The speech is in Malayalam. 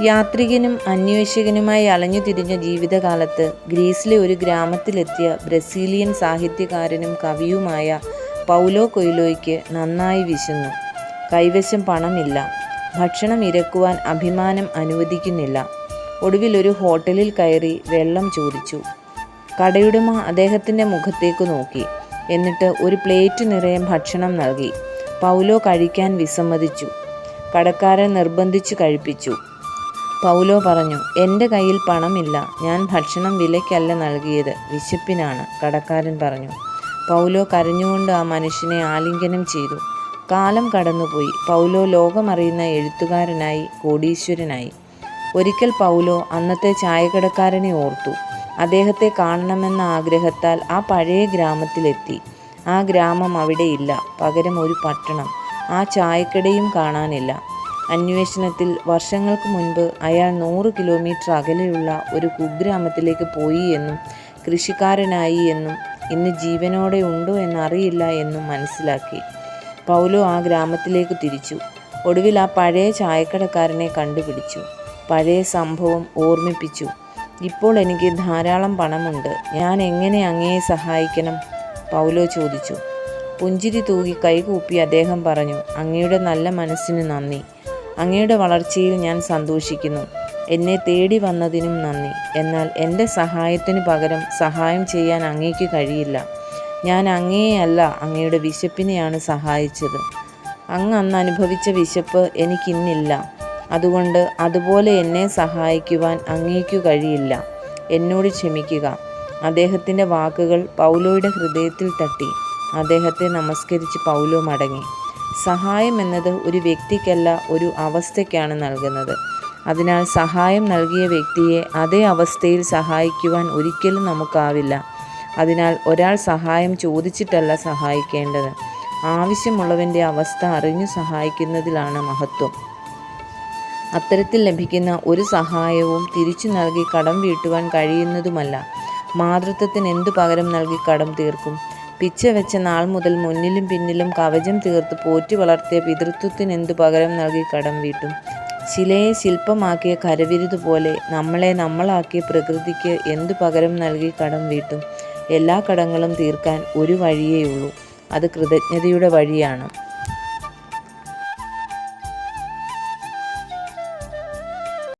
യാത്രികനും അന്വേഷകനുമായി അലഞ്ഞു തിരിഞ്ഞ ജീവിതകാലത്ത് ഗ്രീസിലെ ഒരു ഗ്രാമത്തിലെത്തിയ ബ്രസീലിയൻ സാഹിത്യകാരനും കവിയുമായ പൗലോ കൊയ്ലോയ്ക്ക് നന്നായി വിശന്നു. കൈവശം പണമില്ല. ഭക്ഷണം ഇരക്കുവാൻ അഭിമാനം അനുവദിക്കുന്നില്ല. ഒടുവിൽ ഒരു ഹോട്ടലിൽ കയറി വെള്ളം ചോദിച്ചു. കടയുടമ അദ്ദേഹത്തിൻ്റെ മുഖത്തേക്ക് നോക്കി. എന്നിട്ട് ഒരു പ്ലേറ്റ് നിറയെ ഭക്ഷണം നൽകി. പൗലോ കഴിക്കാൻ വിസമ്മതിച്ചു. കടക്കാരൻ നിർബന്ധിച്ചു കഴിപ്പിച്ചു. പൗലോ പറഞ്ഞു, എൻ്റെ കയ്യിൽ പണമില്ല. ഞാൻ ഭക്ഷണം വിലയ്ക്കല്ല നൽകിയത്, വിശപ്പിനാണ്. കടക്കാരൻ പറഞ്ഞു. പൗലോ കരഞ്ഞുകൊണ്ട് ആ മനുഷ്യനെ ആലിംഗനം ചെയ്തു. കാലം കടന്നുപോയി. പൗലോ ലോകമറിയുന്ന എഴുത്തുകാരനായി, കോടീശ്വരനായി. ഒരിക്കൽ പൗലോ അന്നത്തെ ചായക്കടക്കാരനെ ഓർത്തു. അദ്ദേഹത്തെ കാണണമെന്ന ആഗ്രഹത്താൽ ആ പഴയ ഗ്രാമത്തിലെത്തി. ആ ഗ്രാമം അവിടെയില്ല. പകരം ഒരു പട്ടണം. ആ ചായക്കടയും കാണാനില്ല. അന്വേഷണത്തിൽ വർഷങ്ങൾക്ക് മുൻപ് അയാൾ 100 കിലോമീറ്റർ അകലെയുള്ള ഒരു കുഗ്രാമത്തിലേക്ക് പോയി എന്നും കൃഷിക്കാരനായി എന്നും ഇന്ന് ജീവനോടെ ഉണ്ടോ എന്നറിയില്ല എന്നും മനസ്സിലാക്കി. പൗലോ ആ ഗ്രാമത്തിലേക്ക് തിരിച്ചു. ഒടുവിൽ ആ പഴയ ചായക്കടക്കാരനെ കണ്ടുപിടിച്ചു. പഴയ സംഭവം ഓർമ്മിപ്പിച്ചു. ഇപ്പോൾ എനിക്ക് ധാരാളം പണമുണ്ട്. ഞാൻ എങ്ങനെ അങ്ങയെ സഹായിക്കണം? പൗലോ ചോദിച്ചു. പുഞ്ചിരി തൂകി കൈകൂപ്പി അദ്ദേഹം പറഞ്ഞു, അങ്ങയുടെ നല്ല മനസ്സിന് നന്ദി. അങ്ങയുടെ വളർച്ചയിൽ ഞാൻ സന്തോഷിക്കുന്നു. എന്നെ തേടി വന്നതിനും നന്ദി. എന്നാൽ എൻ്റെ സഹായത്തിനു പകരം സഹായം ചെയ്യാൻ അങ്ങേക്ക് കഴിയില്ല. ഞാൻ അങ്ങയെയല്ല, അങ്ങയുടെ വിശപ്പിനെയാണ് സഹായിച്ചത്. അങ്ങ് അന്ന് അനുഭവിച്ച വിശപ്പ് എനിക്കിന്നില്ല. അതുകൊണ്ട് അതുപോലെ എന്നെ സഹായിക്കുവാൻ അങ്ങേക്കു കഴിയില്ല. എന്നോട് ക്ഷമിക്കുക. അദ്ദേഹത്തിൻ്റെ വാക്കുകൾ പൗലോയുടെ ഹൃദയത്തിൽ തട്ടി. അദ്ദേഹത്തെ നമസ്കരിച്ച് പൗലോ മടങ്ങി. സഹായം എന്നത് ഒരു വ്യക്തിക്കല്ല, ഒരു അവസ്ഥയ്ക്കാണ് നൽകുന്നത്. അതിനാൽ സഹായം നൽകിയ വ്യക്തിയെ അതേ അവസ്ഥയിൽ സഹായിക്കുവാൻ ഒരിക്കലും നമുക്കാവില്ല. അതിനാൽ ഒരാൾ സഹായം ചോദിച്ചിട്ടല്ല സഹായിക്കേണ്ടത്. ആവശ്യമുള്ളവൻ്റെ അവസ്ഥ അറിഞ്ഞു സഹായിക്കുന്നതിലാണ് മഹത്വം. അത്തരത്തിൽ ലഭിക്കുന്ന ഒരു സഹായവും തിരിച്ചു നൽകി കടം വീട്ടുവാൻ കഴിയുന്നതുമല്ല. മാതൃത്വത്തിന് എന്തു പകരം നൽകി കടം തീർക്കും? പിച്ച വെച്ച നാൾ മുതൽ മുന്നിലും പിന്നിലും കവചം തീർത്ത് പോറ്റി വളർത്തിയ പിതൃത്വത്തിന് എന്തു പകരം നൽകി കടം വീട്ടും? ശിലയെ ശില്പമാക്കിയ കരവിരുതുപോലെ നമ്മളെ നമ്മളാക്കിയ പ്രകൃതിക്ക് എന്തു പകരം നൽകി കടം വീട്ടും? എല്ലാ കടങ്ങളും തീർക്കാൻ ഒരു വഴിയേയുള്ളൂ. അത് കൃതജ്ഞതയുടെ വഴിയാണ്.